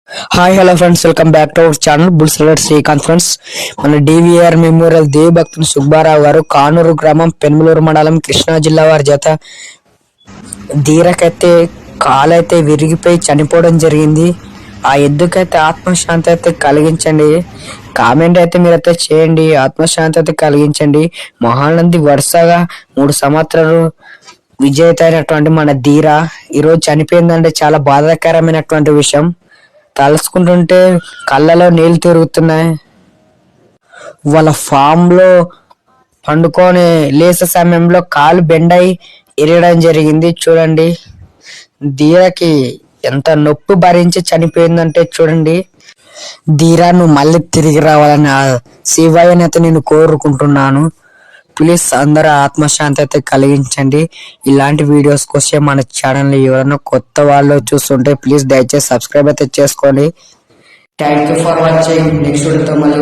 Hi hello friends, welcome back to our channel bulls rider Srikanth. Friends, మన DVR memorial Devabhaktuni Subbarao garu Kanuru గ్రామం పెనుమలూరు మండలం కృష్ణా జిల్లా వారి జత ధీరకైతే కాలైతే విరిగిపోయి చనిపోవడం జరిగింది. ఆ ఎద్దుకైతే ఆత్మశాంతి అయితే కలిగించండి. కామెంట్ అయితే మీరైతే చేయండి, ఆత్మశాంతి అయితే కలిగించండి. మహానంది వరుసగా 3 సంవత్సరాలు విజేత అయినటువంటి మన ధీర ఈరోజు చనిపోయిందంటే చాలా బాధాకరమైనటువంటి విషయం. తలుసుకుంటుంటే కళ్ళలో నీళ్లు తిరుగుతున్నాయి. వాళ్ళ ఫామ్ లో పండుకొని లేసే సమయంలో కాలు బెండై ఇరగడం జరిగింది. చూడండి, ధీరకి ఎంత నొప్పి భరించి చనిపోయిందంటే చూడండి. ధీరా, నువ్వు మళ్ళీ తిరిగి రావాలని ఆ శివయ్యని అయితే నేను కోరుకుంటున్నాను. ప్లీజ్ అందరూ ఆత్మశాంతి అయితే కలిగించండి. ఇలాంటి వీడియోస్ కోసం మన ఛానల్ని ఎవరైనా కొత్త వాళ్ళు చూస్తుంటే ప్లీజ్ దయచేసి సబ్స్క్రైబ్ అయితే చేసుకోండి. Thank you for watching. Next వీడియోతో మళ్ళీ